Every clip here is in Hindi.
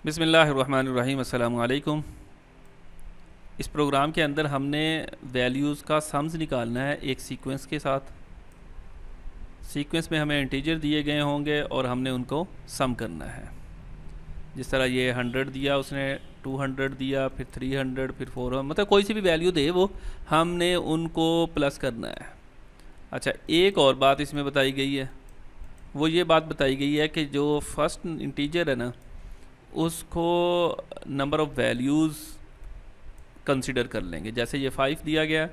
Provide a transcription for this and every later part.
बिस्मिल्लाहिर्रहमानिर्रहीम अस्सलामु अलैकुम। इस प्रोग्राम के अंदर हमने वैल्यूज़ का सम्स निकालना है एक सीक्वेंस के साथ। सीक्वेंस में हमें इंटीजर दिए गए होंगे और हमने उनको सम करना है। जिस तरह ये 100 दिया उसने, 200 दिया, फिर 300, फिर 400, मतलब कोई सी भी वैल्यू दे वो हमने उनको प्लस करना है। अच्छा, एक और बात इसमें बताई गई है, वो ये बात बताई गई है कि जो फर्स्ट इंटीजर है ना, उसको नंबर ऑफ़ वैल्यूज़ कंसिडर कर लेंगे। जैसे ये 5 दिया गया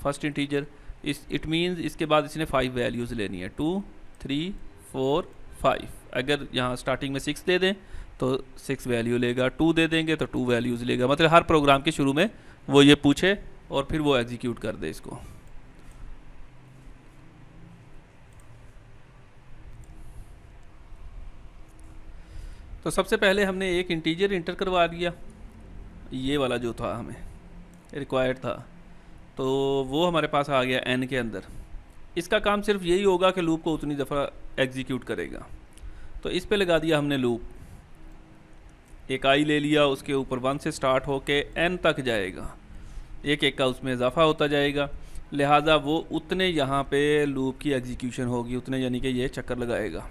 फर्स्ट इंटीजर, इस इट मींस इसके बाद इसने 5 वैल्यूज़ लेनी है, 2, 3, 4, 5। अगर यहाँ स्टार्टिंग में 6 दे दें तो 6 वैल्यू लेगा, 2 दे देंगे तो 2 वैल्यूज़ लेगा। मतलब हर प्रोग्राम के शुरू में वो ये पूछे और फिर वो एग्जीक्यूट कर दे इसको। तो सबसे पहले हमने एक इंटीजर इंटर करवा दिया, ये वाला जो था हमें रिक्वायर्ड था, तो वो हमारे पास आ गया n के अंदर। इसका काम सिर्फ यही होगा कि लूप को उतनी दफ़ा एग्जीक्यूट करेगा। तो इस पे लगा दिया हमने लूप, एक आई ले लिया, उसके ऊपर 1 से स्टार्ट होके n तक जाएगा, एक एक का उसमें इजाफा होता जाएगा। लिहाजा वो उतने यहाँ पे लूप की एग्जीक्यूशन होगी, उतने यानी कि ये चक्कर लगाएगा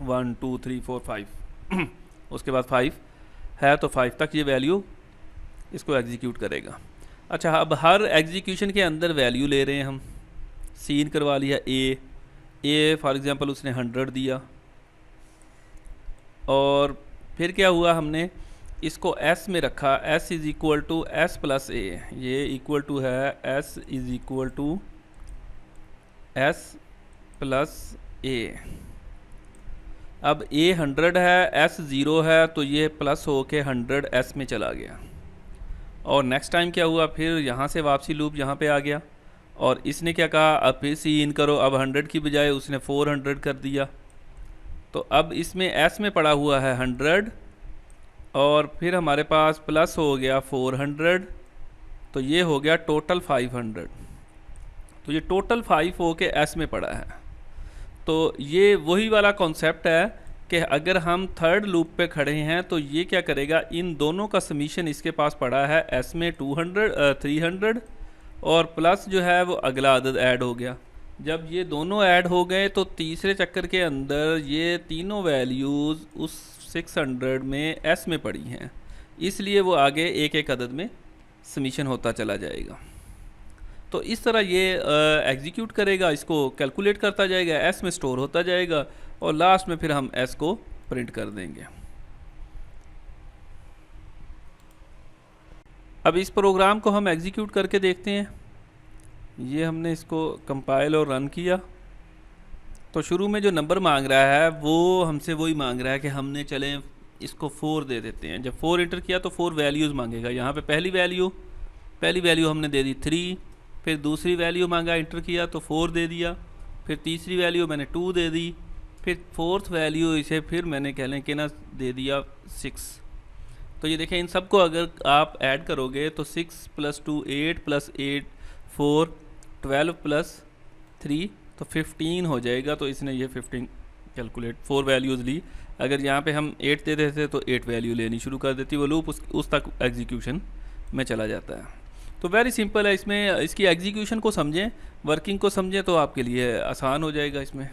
1 2 3 4 5 उसके बाद 5 है तो 5 तक ये वैल्यू इसको एग्जीक्यूट करेगा। अच्छा, अब हर एग्जीक्यूशन के अंदर वैल्यू ले रहे हैं हम। सीन करवा लिया ए फॉर एग्जांपल उसने 100 दिया, और फिर क्या हुआ, हमने इसको s में रखा, s is equal to S plus A, ये इक्वल टू है s is equal to S plus A. अब a 100 है, s 0 है, तो ये प्लस हो के 100 s में चला गया। और नेक्स्ट टाइम क्या हुआ, फिर यहाँ से वापसी लूप यहाँ पे आ गया, और इसने क्या कहा, अब फिर सी इन करो। अब 100 की बजाय उसने 400 कर दिया, तो अब इसमें s में पड़ा हुआ है 100, और फिर हमारे पास प्लस हो गया 400, तो ये हो गया टोटल 500। तो ये टोटल 5 हो के s में पड़ा है। तो ये वही वाला कॉन्सेप्ट है कि अगर हम थर्ड लूप पे खड़े हैं तो ये क्या करेगा, इन दोनों का समीशन इसके पास पड़ा है s में 300, और प्लस जो है वो अगला अदद ऐड हो गया। जब ये दोनों ऐड हो गए तो तीसरे चक्कर के अंदर ये तीनों वैल्यूज़ उस 600 में s में पड़ी हैं, इसलिए वो आगे एक एक अदद में समीशन होता चला जाएगा। तो इस तरह ये एग्जीक्यूट करेगा, इसको कैलकुलेट करता जाएगा, s में स्टोर होता जाएगा, और लास्ट में फिर हम s को प्रिंट कर देंगे। अब इस प्रोग्राम को हम एग्जीक्यूट करके देखते हैं। ये हमने इसको कंपाइल और रन किया, तो शुरू में जो नंबर मांग रहा है वो हमसे वही मांग रहा है कि हमने चलें इसको 4 दे देते हैं। जब 4 इंटर किया तो 4 वैल्यूज़ मांगेगा। यहाँ पे पहली वैल्यू हमने दे दी 3, फिर दूसरी वैल्यू मांगा, इंटर किया तो 4 दे दिया, फिर तीसरी वैल्यू मैंने 2 दे दी, फिर फोर्थ वैल्यू इसे फिर मैंने कह लें कि ना दे दिया 6। तो ये देखें, इन सब को अगर आप ऐड करोगे तो 6 + 2 8 + 8 4 12 + 3 तो 15 हो जाएगा। तो इसने ये 15 कैलकुलेट 4 वैल्यूज़ ली। अगर यहाँ पे हम 8 दे देते तो 8 वैल्यू लेनी शुरू कर देती, वो लूप उस तक एग्जीक्यूशन में चला जाता है। तो वेरी सिंपल है, इसमें इसकी एग्जीक्यूशन को समझें, वर्किंग को समझें तो आपके लिए आसान हो जाएगा इसमें।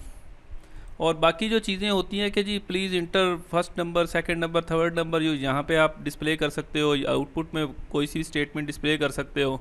और बाकी जो चीज़ें होती हैं कि जी please enter first number, second number, third number, जो यहाँ पे आप डिस्प्ले कर सकते हो, आउटपुट में कोई सी स्टेटमेंट डिस्प्ले कर सकते हो,